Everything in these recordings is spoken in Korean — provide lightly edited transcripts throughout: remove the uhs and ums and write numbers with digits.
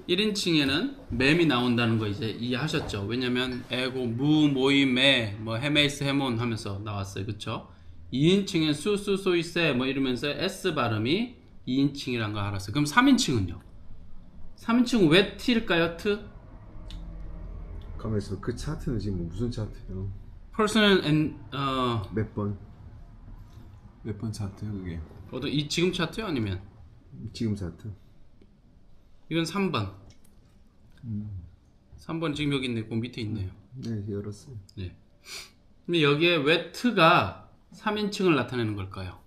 1인칭에는 맴이 나온다는 거 이제 이해하셨죠? 왜냐면 에고, 무, 모이, 매, 뭐 헤메이스, 헤몬 하면서 나왔어요. 그쵸? 2인칭엔 수, 수, 소이, 세 뭐 이러면서 S 발음이 2인칭이란 걸 알았어요. 그럼 3인칭은요? 3인칭은 왜 T일까요? T? 가만있어. 그 차트는 지금 무슨 차트예요? Personal and 몇 번? 몇 번 차트요 그게? 이 지금 차트요? 아니면 지금 차트. 이건 3번 3번 지금 여기 있네. 그 밑에 있네요. 네, 열었어요. 네. 근데 여기에 왜 T가 3인칭을 나타내는 걸까요?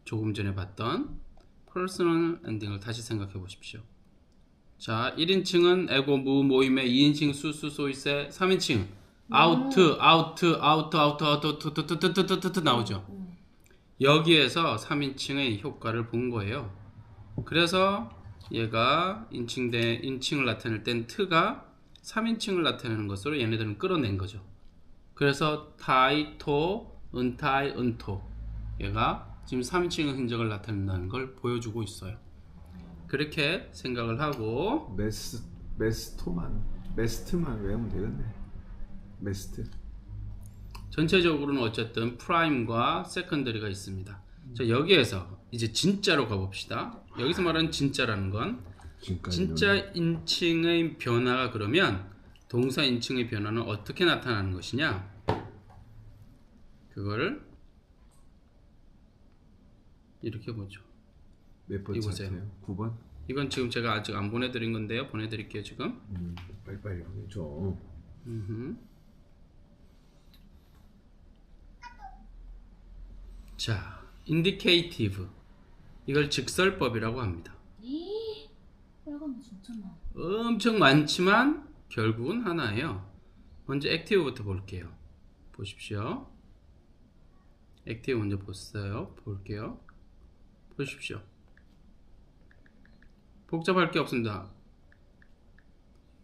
조금 전에 봤던 퍼스널 엔딩을 다시 생각해 보십시오. 자, 1인칭은 에고, 무, 모임에 2인칭 수, 수, 소이세 3인칭 아우트, 아우트, 아우트, 아우트, 아우트, 나오죠. 여기에서 3인칭의 효과를 본 거예요. 그래서 얘가 인칭을 나타낼 땐 트가 3인칭을 나타내는 것으로 얘네들은 끌어낸 거죠. 그래서 타이, 토, 은타이, 은토 얘가 지금 3인칭의 흔적을 나타낸다는 걸 보여주고 있어요. 그렇게 생각을 하고 메스트만 외우면 되겠네. 메스트. 전체적으로는 어쨌든 프라임과 세컨더리가 있습니다. 자, 여기에서 이제 진짜로 가봅시다. 여기서 말하는 진짜라는 건 진짜 인칭의 변화가 그러면 동사 인칭의 변화는 어떻게 나타나는 것이냐, 그거를 이렇게 보죠. 몇 번 차트예요? 9번? 이건 지금 제가 아직 안 보내드린 건데요. 보내드릴게요 지금. 빨리빨리 보내줘. 자, indicative 이걸 직설법이라고 합니다. 빨간 거 진짜 많아. 엄청 많지만 결국은 하나예요. 먼저 액티브부터 볼게요. 보십시오. 액티브 먼저 볼게요. 보십시오. 복잡할 게 없습니다.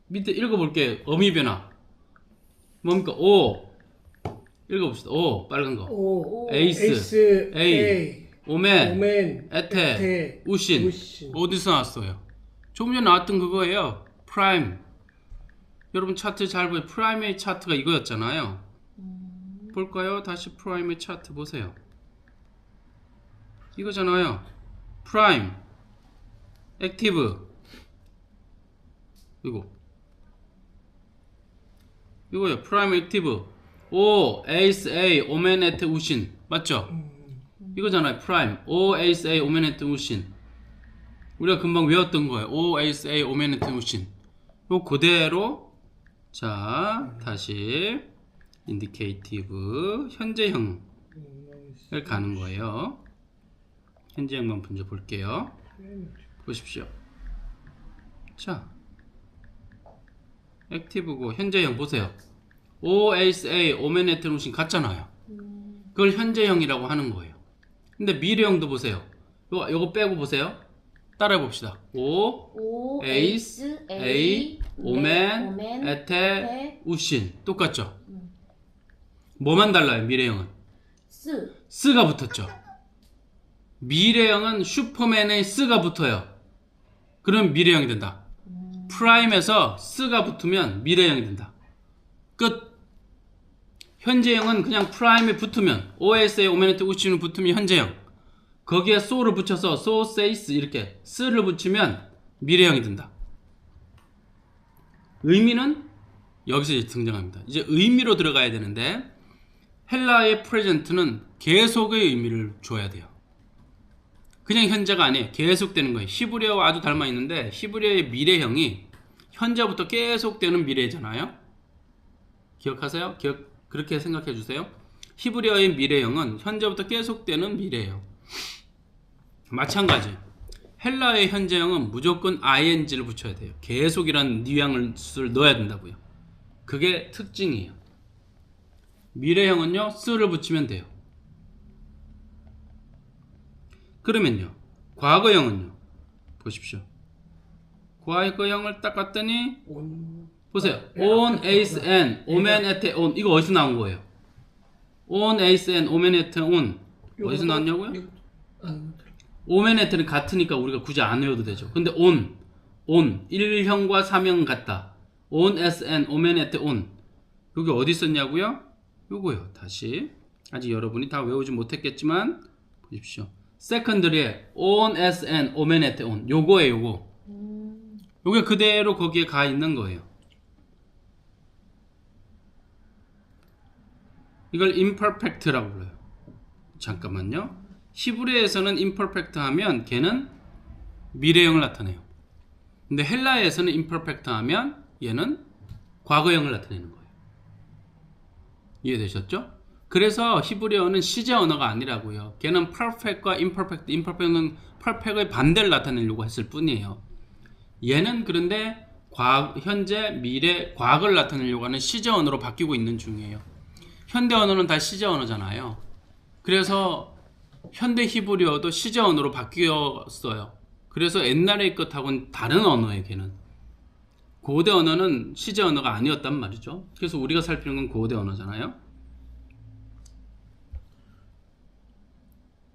밑에 읽어볼게요. 어미 변화 뭡니까? 오 읽어봅시다. 오 빨간 거 에이스 A 오멘 에테 우신 어디서 나왔어요? 조금 전에 나왔던 그거예요. 프라임. 여러분 차트 잘 보세요. 프라임의 차트가 이거였잖아요. 볼까요? 다시 프라임의 차트 보세요. 이거잖아요. 프라임 액티브 이거요. 프라임 액티브 O 에이스 A 오멘 에테 우신 맞죠? 이거잖아요. 프라임 O 에이스 A 오멘 에테 우신 우리가 금방 외웠던 거예요. O 에이스 A 오멘 에테 우신 요 그대로. 자, 다시 인디케이티브 현재형을 가는 거예요. 현재형만 먼저 볼게요. 보십시오. 자, 액티브고 현재형 보세요. O, 에이스, A, 오멘, 에트, 우신 같잖아요. 그걸 현재형이라고 하는 거예요. 근데 미래형도 보세요. 요거 빼고 보세요. 따라해 봅시다. O, 에이스, A, 오멘, 에테, 우신 똑같죠? 뭐만 달라요? 미래형은 스가 붙었죠. 미래형은 슈퍼맨의 스가 붙어요. 그럼 미래형이 된다. 프라임에서 스가 붙으면 미래형이 된다. 끝. 현재형은 그냥 프라임에 붙으면 OS에 오메네트 우치는 붙으면 현재형. 거기에 so를 붙여서 so, says 이렇게 스를 붙이면 미래형이 된다. 의미는 여기서 이제 등장합니다. 이제 의미로 들어가야 되는데 헬라의 프레젠트는 계속의 의미를 줘야 돼요. 그냥 현재가 아니에요. 계속되는 거예요. 히브리어와 아주 닮아 있는데 히브리어의 미래형이 현재부터 계속되는 미래잖아요. 기억하세요? 그렇게 생각해 주세요. 히브리어의 미래형은 현재부터 계속되는 미래예요. 마찬가지. 헬라의 현재형은 무조건 ing를 붙여야 돼요. 계속이라는 뉘앙스를 넣어야 된다고요. 그게 특징이에요. 미래형은요, 쓰를 붙이면 돼요. 그러면요, 과거형은요, 보십시오. 과거형을 딱 갔더니, 보세요. on, ace, and, omen, at, on. 이거 어디서 나온 거예요? on, ace, and, omen, at, on. 어디서 나왔냐고요? 오메네트는 같으니까 우리가 굳이 안 외워도 되죠. 근데 on 1형과 3형 같다. on sn 오메네트 on 여기 어디 썼냐고요? 요거요. 다시 아직 여러분이 다 외우지 못했겠지만 보십시오. 세컨드리에 on sn 오메네트 on 요거예요. 요거. 요게 그대로 거기에 가 있는 거예요. 이걸 imperfect라고 불러요. 잠깐만요. 히브리어에서는 imperfect 하면 걔는 미래형을 나타내요. 근데 헬라어에서는 imperfect 하면 얘는 과거형을 나타내는 거예요. 이해되셨죠? 그래서 히브리어는 시제 언어가 아니라고요. 걔는 perfect과 imperfect는 perfect의 반대를 나타내려고 했을 뿐이에요. 얘는 그런데 현재, 미래, 과거를 나타내려고 하는 시제 언어로 바뀌고 있는 중이에요. 현대 언어는 다 시제 언어잖아요. 그래서 현대 히브리어도 시제 언어로 바뀌었어요. 그래서 옛날의 것하고는 다른 언어예요, 걔는. 고대 언어는 시제 언어가 아니었단 말이죠. 그래서 우리가 살피는 건 고대 언어잖아요.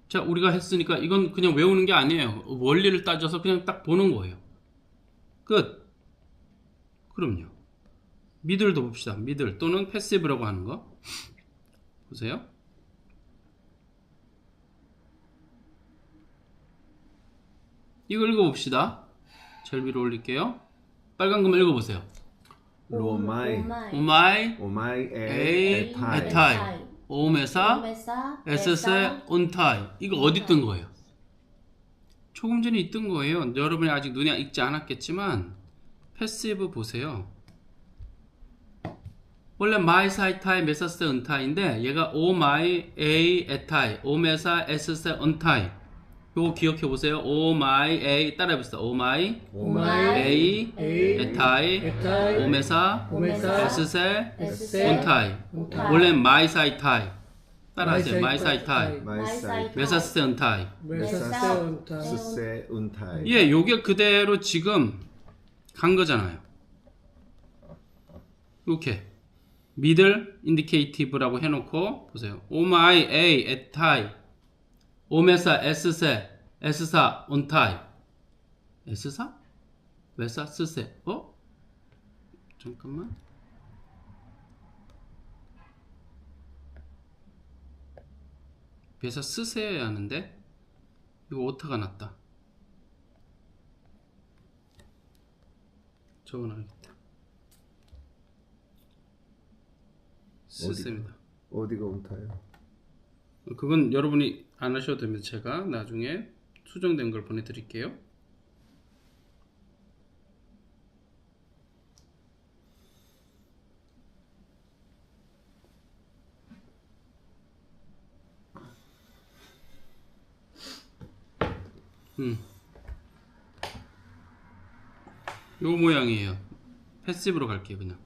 자, 우리가 했으니까 이건 그냥 외우는 게 아니에요. 원리를 따져서 그냥 딱 보는 거예요. 끝. 그럼요. 미들도 봅시다. 미들 또는 패시브라고 하는 거. 보세요. 이거 읽어봅시다. 제일 위로 올릴게요. 빨간 것만 읽어보세요. 로마이 오마이 에이 에타이 오메사 에스세 온타이 이거 어디 뜬 거예요? 조금 전에 있던 거예요. 여러분이 아직 눈에 익지 않았겠지만 패시브 보세요. 원래 마이 사이타이 메사세 은타이인데 얘가 오 마이 에이 에타이 오메사 에스세 은타이 요거 기억해 보세요. 오 마이 에이 따라해봅시다. 오 마이 에이 에타이 오메사 에스세 은타이 원래 마이 사이타이 따라하세요. 마이 사이타이 메사세 은타이 스세 운타이 예, 요게 그대로 지금 간 거잖아요. 이렇게 미들 인디케이티브라고 해놓고 보세요. 오마이 에이 에타이 오메사 에스세 에스사 온타이 에스사? 메사 스세 잠깐만 메사 스세여야 하는데 이거 오타가 났다. 적어놔야겠다. 스세입니다. 어디가 운타요? 그건 여러분이 안 하셔도 됩니다. 제가 나중에 수정된 걸 보내드릴게요. 요 모양이에요. 패시브로 갈게요. 그냥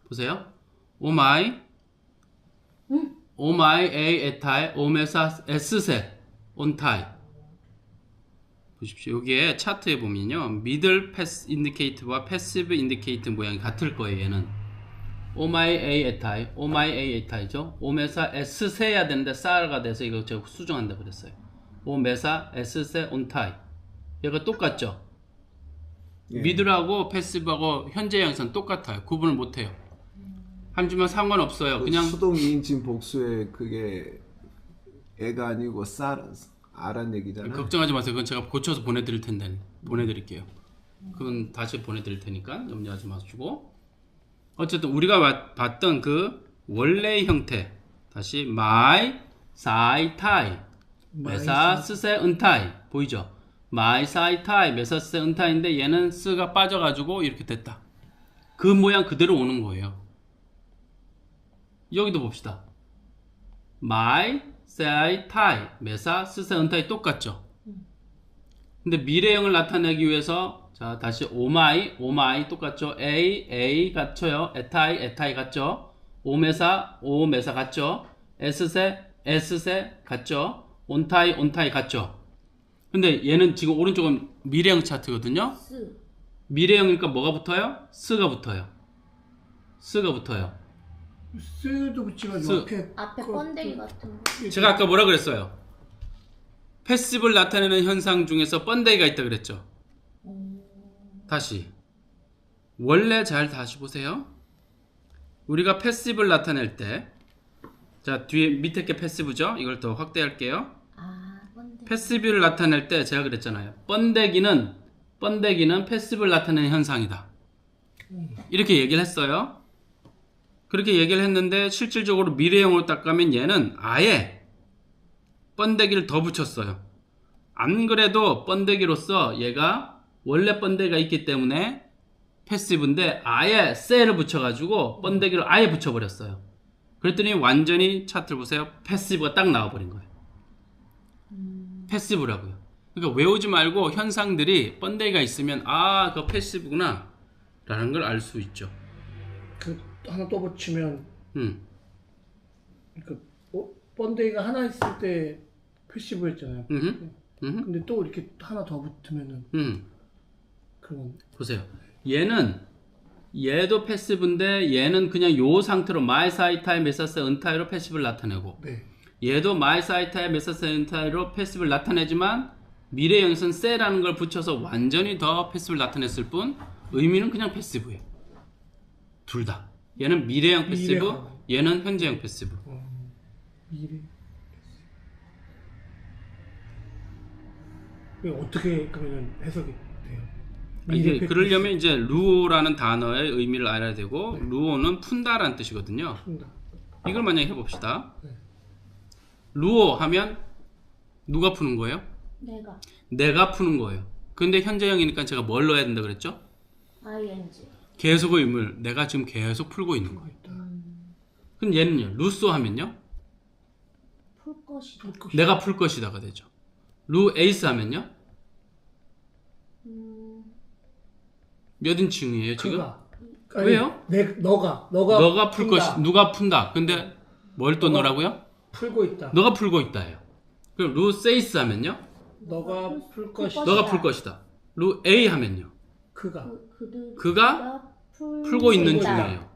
보세요. 오마이 에이 에타이 오메사 에스세 온타이 보십시오. 여기에 차트에 보면요 미들 패스 인디케이트와 패시브 인디케이트 모양이 같을 거예요. 얘는 오마이 에이 에타이죠. 오메사 에스세야 되는데 사가 돼서 이거 제가 수정한다 그랬어요. 오메사 에스세 온타이 얘가 똑같죠. 예. 미들하고 패시브하고 현재 양상 똑같아요. 구분을 못해요. 하지만 상관없어요. 그냥 수동 2인칭 복수에 그게 애가 아니고 아란 얘기잖아. 걱정하지 마세요. 그건 제가 고쳐서 보내드릴 텐데 보내드릴게요. 그건 다시 보내드릴 테니까 염려하지 마시고 어쨌든 우리가 봤던 그 원래의 형태 다시 마이 사이타이 메사 스세 은타이 보이죠? 마이 사이타이 메사 스세 은타이인데 얘는 스가 빠져가지고 이렇게 됐다. 그 모양 그대로 오는 거예요. 여기도 봅시다. 마이 사이타이 메사 스세 은타이 똑같죠? 근데 미래형을 나타내기 위해서 자 다시 오마이 똑같죠? 에이 같죠요? 에타이 같죠? 오메사 같죠? 에스세 같죠? 온타이 같죠? 근데 얘는 지금 오른쪽은 미래형 차트거든요? 미래형이니까 뭐가 붙어요? 스가 붙어요. 쓰도 붙여가지고 쓰. 앞에 번데기 같은 거. 제가 아까 뭐라 그랬어요? 패시브를 나타내는 현상 중에서 번데기가 있다 그랬죠. 다시 원래 잘 다시 보세요. 우리가 패시브를 나타낼 때, 자 뒤에 밑에 게 패시브죠. 이걸 더 확대할게요. 아, 번데기. 패시브를 나타낼 때 제가 그랬잖아요. 번데기는 패시브를 나타내는 현상이다. 이렇게 얘기를 했어요. 그렇게 얘기를 했는데 실질적으로 미래형으로 딱 가면 얘는 아예 번데기를 더 붙였어요. 안 그래도 번데기로서 얘가 원래 번데기가 있기 때문에 패시브인데 아예 셀을 붙여가지고 번데기를 아예 붙여버렸어요. 그랬더니 완전히 차트를 보세요. 패시브가 딱 나와버린 거예요. 패시브라고요. 그러니까 외우지 말고 현상들이 번데기가 있으면 아, 그거 패시브구나 라는 걸 알 수 있죠. 그 하나 또 붙이면 음. 그 번데기가 하나 있을 때 패시브였잖아요. 근데 또 이렇게 하나 더 붙으면은 그런 보세요. 얘도 패시브인데 얘는 그냥 요 상태로 마이사이타의 메사스 은타이로 패시브를 나타내고 네. 얘도 마이사이타의 메사스 은타이로 패시브를 나타내지만 미래형에서는 세라는 걸 붙여서 완전히 더 패시브를 나타냈을 뿐 의미는 그냥 패시브예요. 둘 다. 얘는 미래형 패시브, 미래형. 얘는 현재형 패시브. 미래 이게 어떻게 그러면 해석이 돼요? 이게 미래 그러려면 이제 루오라는 단어의 의미를 알아야 되고 루오는 푼다라는 뜻이거든요. 패시브다. 이걸 만약에 해봅시다. 네. 루오 하면 누가 푸는 거예요? 내가 푸는 거예요. 근데 현재형이니까 제가 뭘 넣어야 된다 그랬죠? ing. 계속의 의미를 내가 지금 계속 풀고 있는 거예요. 그럼 얘는요? 루소 하면요? 풀 것이다. 내가 풀 것이다가 되죠. 루 에이스 하면요? 몇 인칭이에요 지금? 그가. 왜요? 너가 풀 푼다. 것이 누가 푼다. 근데 뭘 또 넣으라고요? 풀고 있다. 너가 풀고 있다예요. 그럼 루 세이스 하면요? 너가 풀 것이다. 너가 풀 것이다. 루 에이 하면요? 그가 그가 풀고 있는 중이에요.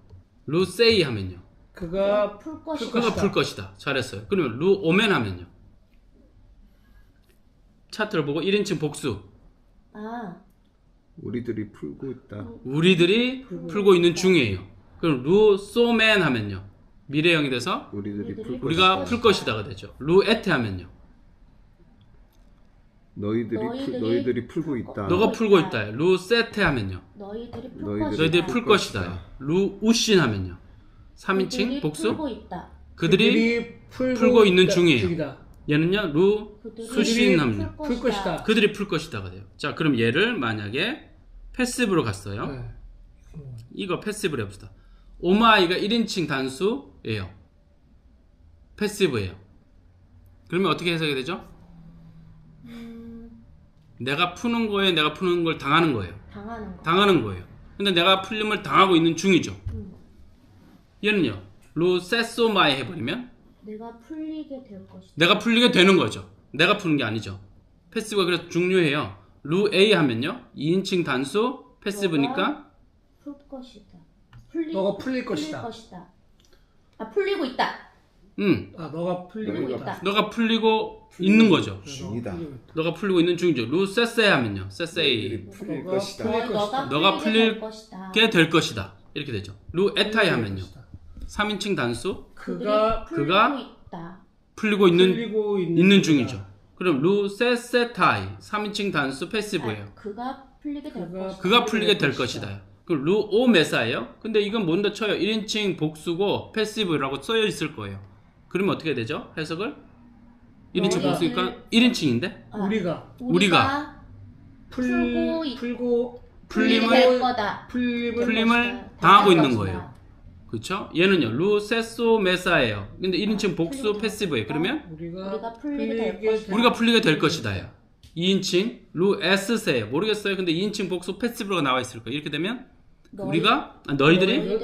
루 세이 하면요? 그가 풀 것이다. 그가 풀 것이다. 잘했어요. 그러면 루 오멘 하면요? 차트를 보고 1인칭 복수. 아, 우리들이 풀고 있다. 우리들이 풀고 있는 중이에요. 그럼 루 소맨 하면요? 미래형이 돼서 우리들이 풀 우리가 것이다. 풀 것이다가 되죠. 루 에테 하면요? 너희들이 풀고 있다. 너가 풀고 있다. 루 세테 하면요? 너희들이 풀 너희들이 것이다. 너희들이 풀 것이다. 루 우신 하면요? 3인칭 그들이 복수? 풀고 있다. 그들이 풀고 있는 중이에요. 중이다. 얘는요? 루 그들이 수신 하면요? 풀 것이다. 그들이 풀 것이다가 돼요. 자, 그럼 얘를 만약에 패시브로 갔어요. 네. 이거 패시브로 해봅시다. 오마이가 1인칭 단수예요. 패시브예요. 그러면 어떻게 해석이 되죠? 내가 푸는 거에 내가 푸는 걸 당하는 거예요. 당하는 거. 거예요. 근데 내가 풀림을 당하고 있는 중이죠. 얘는요. 루세소마이 해버리면 내가 풀리게 될 것이다. 내가 풀리게 되는 거죠. 내가 푸는 게 아니죠. 패시브가 그래서 중요해요. 루 A 하면요. 2인칭 단수 패시브니까 풀 것이다. 너가 풀릴 것이다. 아, 풀리고 있다. 너가 풀리고 풀리고 있다. 있다. 너가 풀리고 있는 거죠. 중이다. 너가 풀리고 있는 중이죠. 루세세 하면요. 세세이 너희들이 풀릴 너가 것이다. 풀릴 것이다. 너가 될 것이다. 게 될 것이다. 이렇게 되죠. 루 에타이 하면요. 3인칭 단수 그가 그가 풀리고 있다. 풀리고 있는 풀리고 있는 중이죠. 그럼 루세세타이 3인칭 단수 패시브예요. 아, 그가 풀리게 될 그가 것이다. 그가 풀리게 될 것이다. 그럼 루오메사예요. 근데 이건 뭔데 쳐요? 1인칭 복수고 패시브라고 써여 있을 거예요. 그러면 어떻게 되죠? 해석을? 1인칭 너희가 복수니까 1인칭인데 아, 우리가 풀고 풀리게 풀림을- 될 거다. 풀림을 당하고 있는 거예요. 그렇죠? 얘는요. 루세소메사예요. 근데 1인칭 복수 패시브예요. 그러면 우리가 풀리게 될 것이다. 우리가 풀리게 될 것이다요. 2인칭 루에스세예요. 모르겠어요. 근데 2인칭 복수 패시브가 나와 있을 거예요. 이렇게 되면 너희들이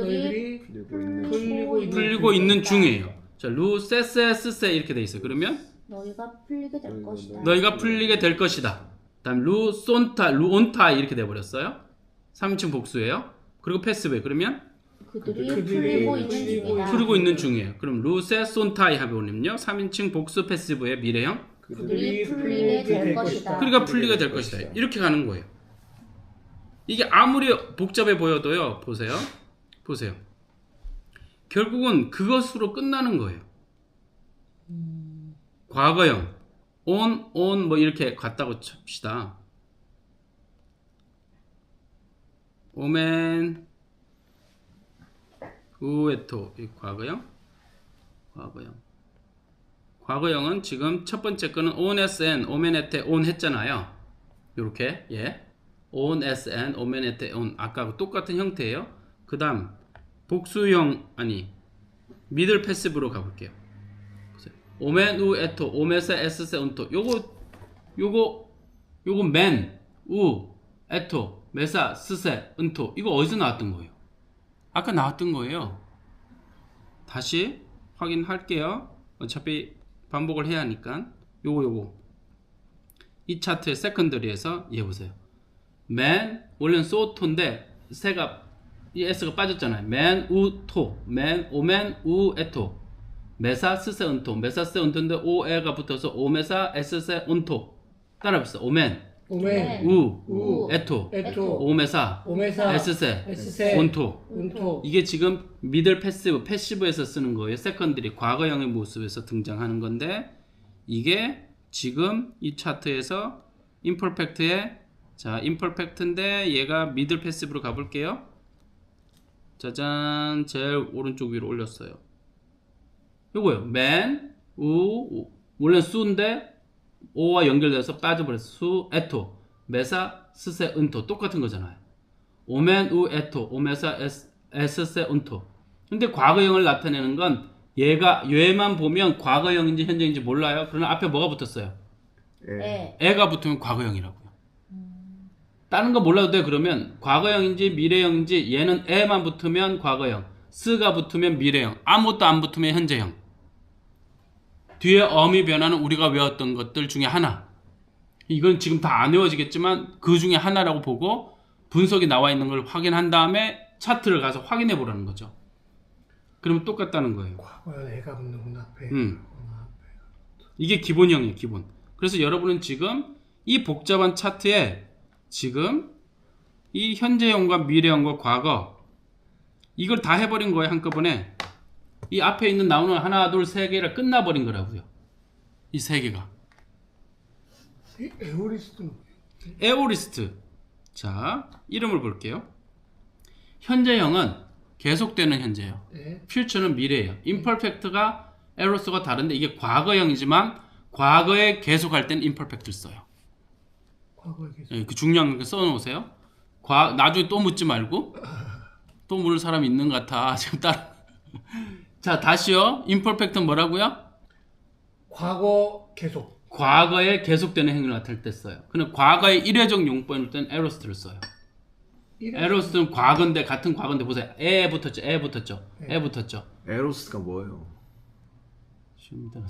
풀리고 있는 중이에요. 자, 루세세스세 이렇게 돼 있어요. 그러면 너희가 풀리게 될 것이다. 너희가 풀리게 될 것이다. 다음 루온타 이렇게 돼 버렸어요. 3인칭 복수예요. 그리고 패시브예요. 그러면 그들이 그들이 풀리고 있는 중이다. 풀고 있는 중이에요. 그럼 루세손타이 하면요. 3인칭 복수 패시브의 미래형 그들이 풀리게 될 것이다. 그러니까 풀리게 될 것이다. 이렇게 가는 거예요. 이게 아무리 복잡해 보여도요. 보세요. 결국은 그것으로 끝나는 거예요. 과거형 on 뭐 이렇게 갔다고 칩시다. 오멘 우에토 이 과거형은 지금 첫 번째 거는 on sn 오멘에테 on 했잖아요. 요렇게 on sn 오멘에테 on 아까하고 똑같은 형태예요. 그 다음 복수형 미들 패시브로 가볼게요. 보세요. 오멘 우 에토 오메세 에스세 온토 요거 맨 우 에토 메사 스세 은토 이거 어디서 나왔던 거예요? 아까 나왔던 거예요. 다시 확인할게요. 어차피 반복을 해야 하니까 요거 이 차트의 세컨더리에서 보세요. 맨 원래는 소토인데 이 S가 빠졌잖아요. 맨 우토 맨 오멘 우 에토 메사 스세 은토 메사 스세 은토인데 오에가 붙어서 오메사 에스세 온토 따라해보세요. 오멘 우 에토 오메사 에스세 온토 이게 지금 미들 패시브에서 쓰는 거예요. 세컨드리 과거형의 모습에서 등장하는 건데 이게 지금 이 차트에서 임퍼펙트의 임퍼펙트인데 얘가 미들 패시브로 가볼게요. 짜잔 제일 오른쪽 위로 올렸어요. 요거요. 맨 원래 수인데 오와 연결돼서 빠져버렸어. 수 에토 메사 스세 은토 똑같은 거잖아요. 오멘 우 에토 오메사 에스세 은토. 근데 과거형을 나타내는 건 얘만 보면 과거형인지 현재인지 몰라요. 그러나 앞에 뭐가 붙었어요? 애가 붙으면 과거형이라고요. 다른 거 몰라도 돼. 그러면 과거형인지 미래형인지 얘는 애만 붙으면 과거형, 스가 붙으면 미래형, 아무것도 안 붙으면 현재형. 뒤에 어미 변화는 우리가 외웠던 것들 중에 하나. 이건 지금 다 안 외워지겠지만 그 중에 하나라고 보고 분석이 나와 있는 걸 확인한 다음에 차트를 가서 확인해 보라는 거죠. 그러면 똑같다는 거예요. 과거형 애가 붙는구나 앞에. 이게 기본형이에요. 기본. 그래서 여러분은 지금 이 복잡한 차트에 지금 이 현재형과 미래형과 과거 이걸 다 해버린 거예요. 한꺼번에. 이 앞에 있는 나오는 하나 둘 세 개를 끝나버린 거라고요. 이 세 개가. 에오리스트는 에오리스트. 자, 이름을 볼게요. 현재형은 계속되는 현재예요. 퓨처는 미래예요. 임퍼펙트가 에로스가 다른데 이게 과거형이지만 과거에 계속할 땐 임퍼펙트를 써요. 과거에 계속. 그 중요한 거 써놓으세요. 나중에 또 묻지 말고. 또 물을 사람이 있는 것 같아. 지금 자, 다시요. 임퍼펙트는 뭐라고요? 과거 계속. 과거에 계속되는 행위를 나타낼 때 써요. 그럼 과거의 일회적 용법일 때는 에로스트를 써요. 에로스트는 과거인데 같은 과거인데 보세요. 에 붙었죠. 에로스가 뭐예요? 쉽니다.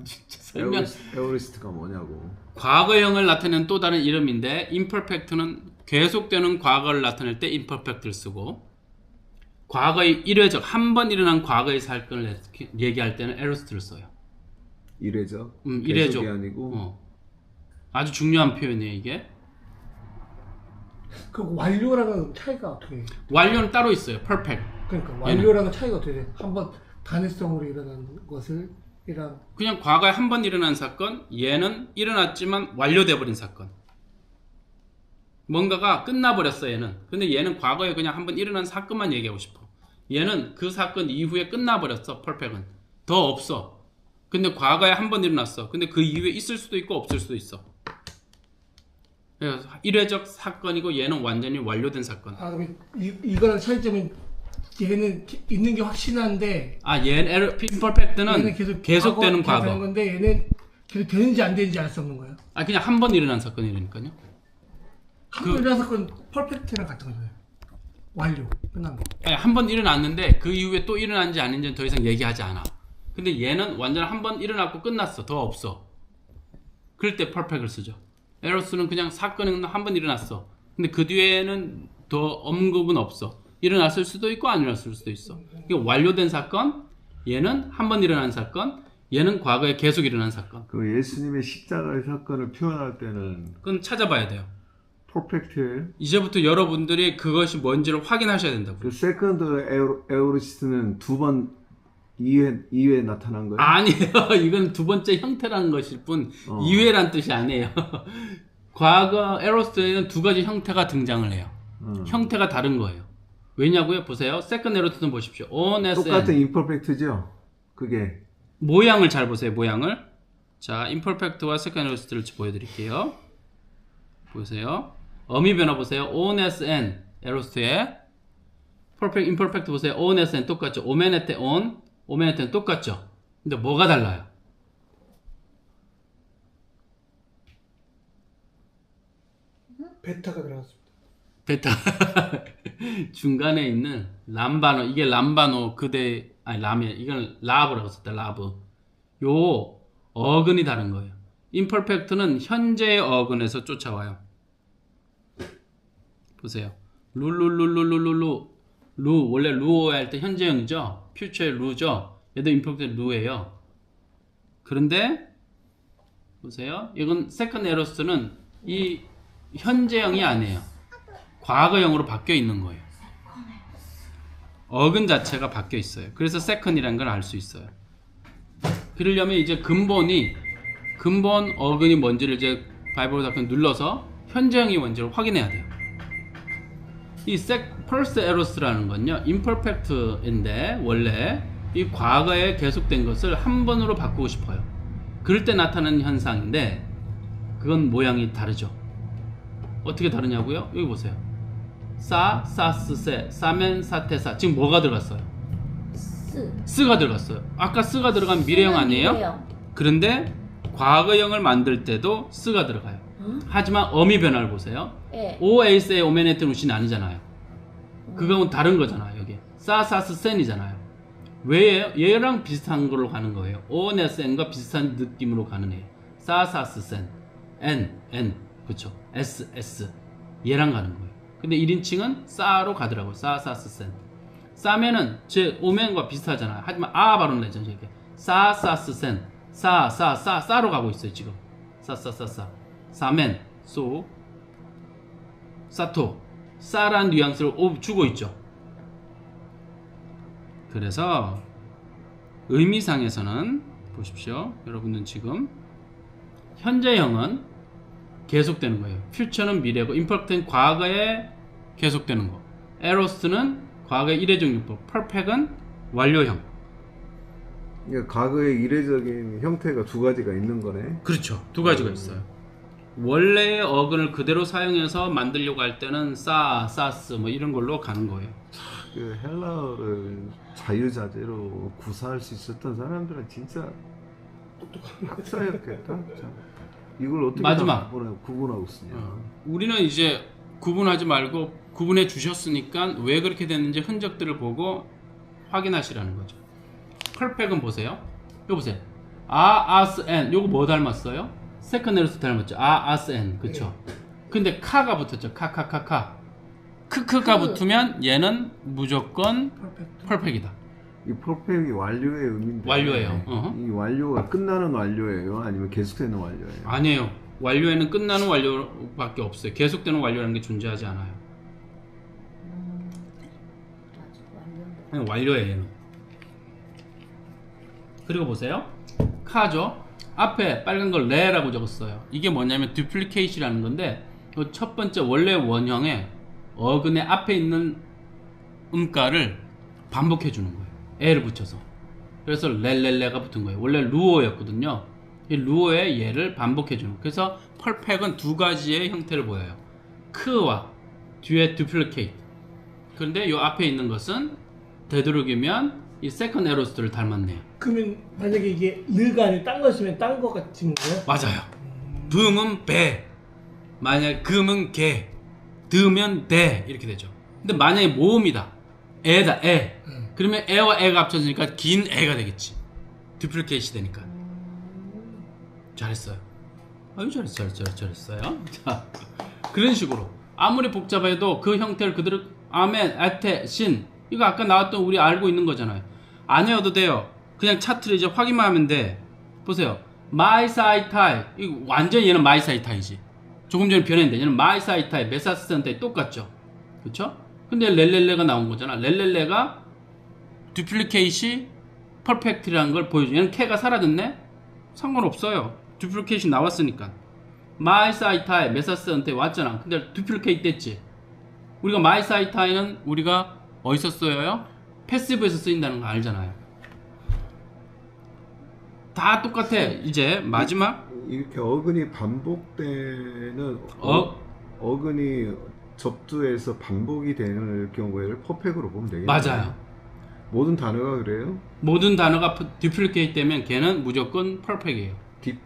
진짜 설명. 에오리스트가 뭐냐고. 과거형을 나타내는 또 다른 이름인데 임퍼펙트는 계속되는 과거를 나타낼 때 임퍼펙트를 쓰고 과거의 일회적 한 번 일어난 과거의 사건을 얘기할 때는 에로스트를 써요. 이례적? 이례적. 계속이 아니고. 아주 중요한 표현이에요 이게. 그 완료랑은 차이가 어떻게 해요? 완료는 따로 있어요. perfect. 그러니까 완료랑은 차이가 어떻게 돼요? 한번 단회성으로 일어난 것을 그냥 과거에 한 번 일어난 사건, 얘는 일어났지만 완료돼 버린 사건. 뭔가가 끝나버렸어 얘는. 근데 얘는 과거에 그냥 한 번 일어난 사건만 얘기하고 싶어. 얘는 그 사건 이후에 끝나버렸어. perfect은 더 없어. 근데 과거에 한 번 일어났어. 근데 그 이후에 있을 수도 있고 없을 수도 있어. 일회적 사건이고 얘는 완전히 완료된 사건. 그럼 이거랑 차이점은 얘는 있는 게 확신한데 얘는 imperfect는 계속되는 과거. 건데 얘는 계속 되는지 안 되는지 알 수 없는 거예요. 그냥 한 번 일어난 사건이라니까요. 한 번 일어난 사건 퍼펙트랑 같은 거예요. 완료 끝난 거. 한 번 일어났는데 그 이후에 또 일어난지 아닌지는 더 이상 얘기하지 않아. 근데 얘는 완전 한 번 일어났고 끝났어. 더 없어. 그럴 때 perfect을 쓰죠. 에로스는 그냥 사건은 한 번 일어났어. 근데 그 뒤에는 더 언급은 없어. 일어났을 수도 있고 안 일어났을 수도 있어. 그러니까 완료된 사건, 얘는 한 번 일어난 사건, 얘는 과거에 계속 일어난 사건. 그 예수님의 십자가의 사건을 표현할 때는 그건 찾아봐야 돼요. 퍼펙트예요. 이제부터 여러분들이 그것이 뭔지를 확인하셔야 된다고. 그 세컨드 에오리스트는 두 번 2회 나타난 거예요? 아니에요. 이건 두 번째 형태라는 것일 뿐 이회란 뜻이 아니에요. 과거 에로스트에는 두 가지 형태가 등장을 해요. 형태가 다른 거예요. 왜냐고요? 보세요. 세컨드 에로스트는 보십시오. ONSN. 똑같은 임퍼펙트죠? 그게. 모양을 잘 보세요. 모양을. 자, 임퍼펙트와 세컨드 에로스트를 보여드릴게요. 보세요. 어미 변화 보세요. ONSN 에로스트에 퍼펙트, 임퍼펙트 보세요. ONSN 똑같죠. 오메네테 온, 오메네테는 똑같죠. 근데 뭐가 달라요? 베타가 들어갔습니다. 베타 중간에 있는 람바노, 이게 람바노 그대 아니 라메, 이건 라브라고 썼다. 라브. 요 어근이 다른 거예요. 임퍼펙트는 현재의 어근에서 쫓아와요. 보세요. 룰룰룰룰룰룰루 루, 원래 루어 할 때 현재형이죠. 퓨처의 루죠. 얘도 임퍼펙트 루예요. 그런데 보세요. 이건 세컨드 에로스는 이 현재형이 아니에요. 과거형으로 바뀌어 있는 거예요. 어근 자체가 바뀌어 있어요. 그래서 세컨이라는 걸 알 수 있어요. 그러려면 이제 근본 어근이 뭔지를 이제 바이블 닷컴 눌러서 현재형이 뭔지를 확인해야 돼요. 이 first errors라는 건요, imperfect인데 원래 이 과거에 계속된 것을 한 번으로 바꾸고 싶어요. 그럴 때 나타나는 현상인데 그건 모양이 다르죠. 어떻게 다르냐고요? 여기 보세요. 사, 사스, 세, 사면, 사테사. 지금 뭐가 들어갔어요? 스가 들어갔어요. 아까 스가 들어간 미래형 아니에요? 미래형. 그런데 과거형을 만들 때도 스가 들어가요. 하지만 어미 변화를 보세요. 예. OAS의 오메네트 루시는 아니잖아요. 그건 다른 거잖아요. 여기 사사스 센이잖아요. 왜 얘랑 비슷한 걸로 가는 거예요? 오네센과 비슷한 느낌으로 가는 애예요. 사사스 센, N, 그쵸? S 얘랑 가는 거예요. 근데 1인칭은 사로 가더라고요. 사사스 센. 사면은 제 오멘과 비슷하잖아요. 하지만 아 발음 내잖아요. 이렇게 사사스 센, 사로 가고 있어요 지금. 사사사사. 사멘, 소, 사토, 사란 뉘앙스를 주고 있죠. 그래서 의미상에서는 보십시오. 여러분은 지금 현재형은 계속되는 거예요. 퓨처는 미래고, 임퍼펙트는 과거에 계속되는 거. 에로스는 과거의 이례적 융법, 퍼펙트는 완료형. 그러니까 과거의 이례적인 형태가 두 가지가 있는 거네. 그렇죠. 두 가지가 있어요. 원래의 어근을 그대로 사용해서 만들려고 할 때는 사스 뭐 이런 걸로 가는 거예요. 그 헬라어를 자유자재로 구사할 수 있었던 사람들은 진짜 학사였겠다. 참. 이걸 어떻게 마지막. 구분하고 쓰냐. 우리는 이제 구분하지 말고 구분해 주셨으니까 왜 그렇게 됐는지 흔적들을 보고 확인하시라는 거죠. 펄펙은 보세요. 이거 보세요. 아스 엔 요거 뭐 닮았어요? 세컨드에서 닮았죠. 아스 엔 그쵸? 근데 카가 붙었죠. 카카카카. 크크가 붙으면 얘는 무조건 펄펙이다. 이 퍼펙이 완료의 의미인데. 완료예요. 이 완료가 끝나는 완료예요? 아니면 계속되는 완료예요? 아니에요. 완료에는 끝나는 완료밖에 없어요. 계속되는 완료라는 게 존재하지 않아요. 그냥 완료예요. 얘는. 그리고 보세요. 카죠. 앞에 빨간 걸 레라고 적었어요. 이게 뭐냐면 duplicate이라는 건데 그 첫 번째 원래 원형의 어근의 앞에 있는 음가를 반복해 주는 거예요. 에를 붙여서. 그래서 렐렐레가 붙은 거예요. 원래 루어였거든요. 이 루어의 얘를 반복해 주는 거예요. 그래서 펄펙은 두 가지의 형태를 보여요. 크와 뒤에 duplicate. 그런데 이 앞에 있는 것은 되도록이면 이 세컨드 에로스를 닮았네요. 그러면 만약에 이게 르가 아니라 딴 것이면 딴 거 같은 거예요? 맞아요. 붐은 배, 만약 금은 개, 드면 대 이렇게 되죠. 근데 만약에 모음이다, 애다, 애. 그러면 애와 애가 합쳐지니까 긴 애가 되겠지. 듀플리케이트 되니까. 잘했어요. 아유 잘했어요. 자, 그런 식으로 아무리 복잡해도 그 형태를 그대로 아멘, 아테, 신 이거 아까 나왔던 우리 알고 있는 거잖아요. 안 외워도 돼요. 그냥 차트를 이제 확인만 하면 돼. 보세요. my side tie. 이거 완전 얘는 my side tie지. 조금 전에 변했는데 얘는 my side tie, 메사스 tie 똑같죠. 그렇죠? 근데 렐렐레가 나온 거잖아. 렐렐레가 duplicate이 perfect라는 걸 보여줘. 얘는 K가 사라졌네? 상관없어요. duplicate 나왔으니까. my side tie, 메사스 tie 왔잖아. 근데 duplicate 됐지. 우리가 my side tie는 우리가 어디서 써요? 패시브에서 쓰인다는 거 알잖아요. 다 똑같아. 이제 마지막 이렇게 어근이 반복되는 어근이 접두에서 반복이 되는 경우에를 퍼펙트로 보면 되겠네요. 맞아요. 모든 단어가 그래요? 모든 단어가 duplicate되면 걔는 무조건 perfect이에요.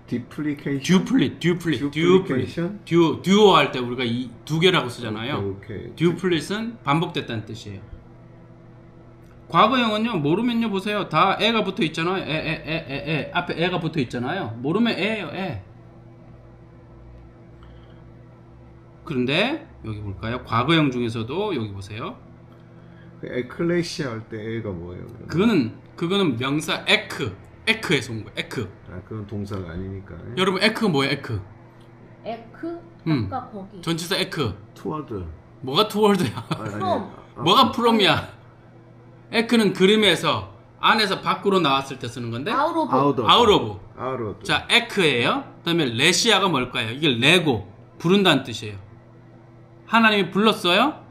디플리케이션? duplication? duo 할 때 우리가 이 두 개라고 쓰잖아요. 오케이. duplicate는 반복됐다는 뜻이에요. 과거형은요, 모르면요, 보세요. 다 에가 붙어 있잖아요. 앞에 에가 붙어 있잖아요. 모르면 에예요, 에. 그런데 여기 볼까요? 과거형 중에서도 여기 보세요. 에클레시아 할 때 애가 뭐예요? 그러면? 그거는 명사 에크에서 온 거예요. 에크. 아, 그건 동사가 아니니까. 여러분 에크 뭐예요? 에크. 에크? 아까 거기. 전치사 에크. 투워드. 뭐가 투월드야? 프롬. 뭐가 프롬이야? 에크는 그림에서 안에서 밖으로 나왔을 때 쓰는 건데. 아웃 오브. 아웃 오브. 아웃. 자, 에크예요. 그다음에 레시아가 뭘까요? 이게 레고, 부른다는 뜻이에요. 하나님이 불렀어요.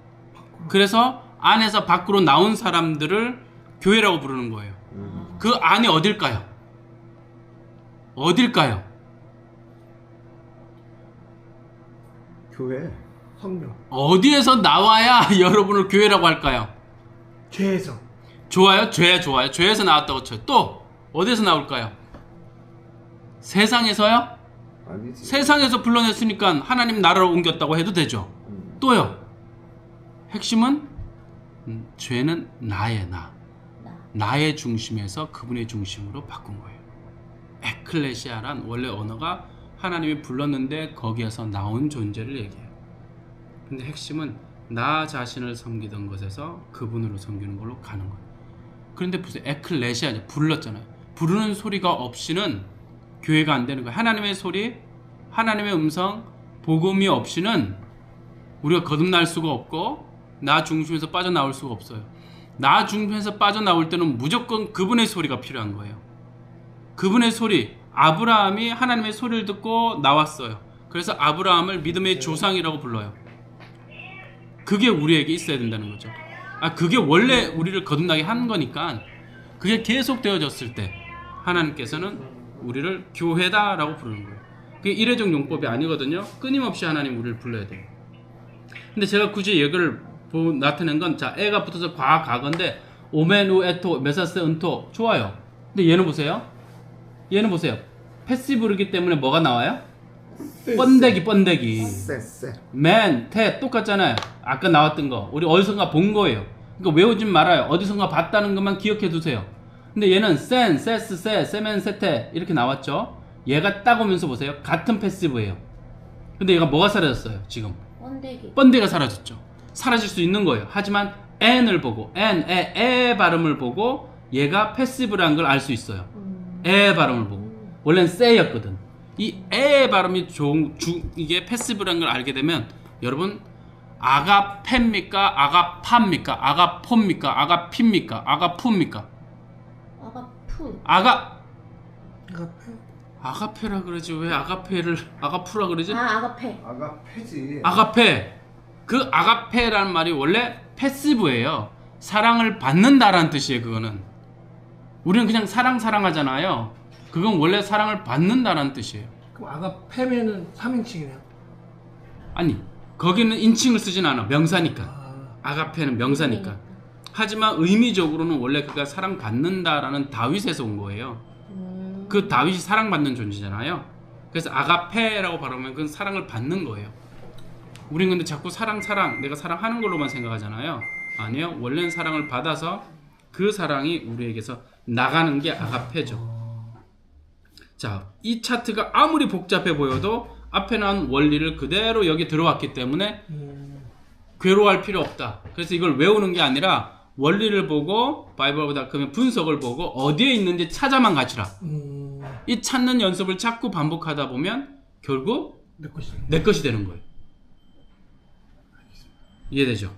그래서 안에서 밖으로 나온 사람들을 교회라고 부르는 거예요. 그 안이 어딜까요? 어딜까요? 교회. 성령. 어디에서 나와야 여러분을 교회라고 할까요? 죄에서. 좋아요. 좋아요. 죄에서 나왔다고 쳐요. 또 어디에서 나올까요? 세상에서요? 아니지. 세상에서 불러냈으니까 하나님 나라로 옮겼다고 해도 되죠. 또요. 핵심은 죄는 나의 나의 중심에서 그분의 중심으로 바꾼 거예요. 에클레시아란 원래 언어가 하나님이 불렀는데 거기에서 나온 존재를 얘기해요. 근데 핵심은 나 자신을 섬기던 것에서 그분으로 섬기는 걸로 가는 거예요. 그런데 보세요. 에클레시아 불렀잖아요. 부르는 소리가 없이는 교회가 안 되는 거예요. 하나님의 소리, 하나님의 음성, 복음이 없이는 우리가 거듭날 수가 없고 나 중심에서 빠져나올 수가 없어요. 나 중심에서 빠져나올 때는 무조건 그분의 소리가 필요한 거예요. 그분의 소리, 아브라함이 하나님의 소리를 듣고 나왔어요. 그래서 아브라함을 믿음의 조상이라고 불러요. 그게 우리에게 있어야 된다는 거죠. 그게 원래 우리를 거듭나게 한 거니까 그게 계속 되어졌을 때 하나님께서는 우리를 교회다라고 부르는 거예요. 그게 일회적 용법이 아니거든요. 끊임없이 하나님 우리를 불러야 돼요. 근데 제가 굳이 얘기를 나타낸 건, 자, 애가 붙어서 과거인데, 오메누, 에토, 메사스, 은토, 좋아요. 근데 얘는 보세요. 패시브르기 때문에 뭐가 나와요? 번데기. 맨, 태, 똑같잖아요. 아까 나왔던 거. 우리 어디선가 본 거예요. 그러니까 외우진 말아요. 어디선가 봤다는 것만 기억해 두세요. 근데 얘는 센, 세스, 세멘, 세테 이렇게 나왔죠. 얘가 딱 오면서 보세요. 같은 패시브예요. 근데 얘가 뭐가 사라졌어요, 지금? 번데기가 사라졌죠. 사라질 수 있는 거예요. 하지만 n을 보고 에 발음을 보고 얘가 패시브라는 걸 알 수 있어요. 에 발음을 보고. 원래는 say였거든. 이 에 발음이 이게 패시브라는 걸 알게 되면 여러분 아가페입니까? 아가파입니까? 아가포입니까? 아가피입니까? 아가푸입니까? 아가페라 그러지. 왜 아가푸라 그러지? 아가페지. 아가페. 그 아가페라는 말이 원래 패시브예요. 사랑을 받는다라는 뜻이에요. 그거는 우리는 그냥 사랑하잖아요. 그건 원래 사랑을 받는다라는 뜻이에요. 그럼 아가페면은 3인칭이네요. 아니, 거기는 인칭을 쓰진 않아. 명사니까. 아가페는 명사니까. 하지만 의미적으로는 원래 그가 사랑받는다라는 다윗에서 온 거예요. 그 다윗이 사랑받는 존재잖아요. 그래서 아가페라고 발음하면 그건 사랑을 받는 거예요. 우린 근데 자꾸 사랑 내가 사랑하는 걸로만 생각하잖아요. 아니요. 원래는 사랑을 받아서 그 사랑이 우리에게서 나가는 게 아가페죠. 자, 이 차트가 아무리 복잡해 보여도 앞에 나온 원리를 그대로 여기 들어왔기 때문에 괴로워할 필요 없다. 그래서 이걸 외우는 게 아니라 원리를 보고 바이블닷컴의 분석을 보고 어디에 있는지 찾아만 가시라. 이 찾는 연습을 자꾸 반복하다 보면 결국 내 것이 되는 거예요. 이해되죠?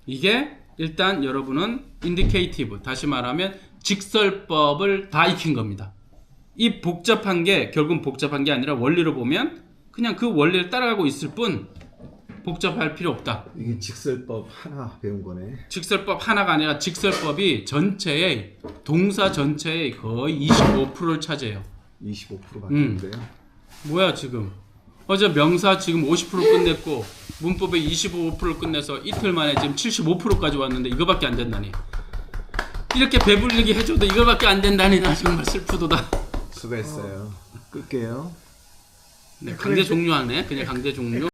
이게 일단 여러분은 인디케이티브, 다시 말하면 직설법을 다 익힌 겁니다. 이 복잡한 게 결국은 복잡한 게 아니라 원리로 보면 그냥 그 원리를 따라가고 있을 뿐 복잡할 필요 없다. 이게 직설법 하나 배운 거네. 직설법 하나가 아니라 직설법이 전체의 동사 전체의 거의 25%를 차지해요. 25%밖에 안 돼요. 뭐야 지금 어제 명사 지금 50% 끝냈고 문법에 25% 끝내서 이틀 만에 지금 75%까지 왔는데 이거밖에 안 된다니. 이렇게 배불리게 해줘도 이거밖에 안 된다니 나 정말 슬프도다. 수고했어요. 끌게요. 네, 강제 종료하네. 그냥 강제 종료.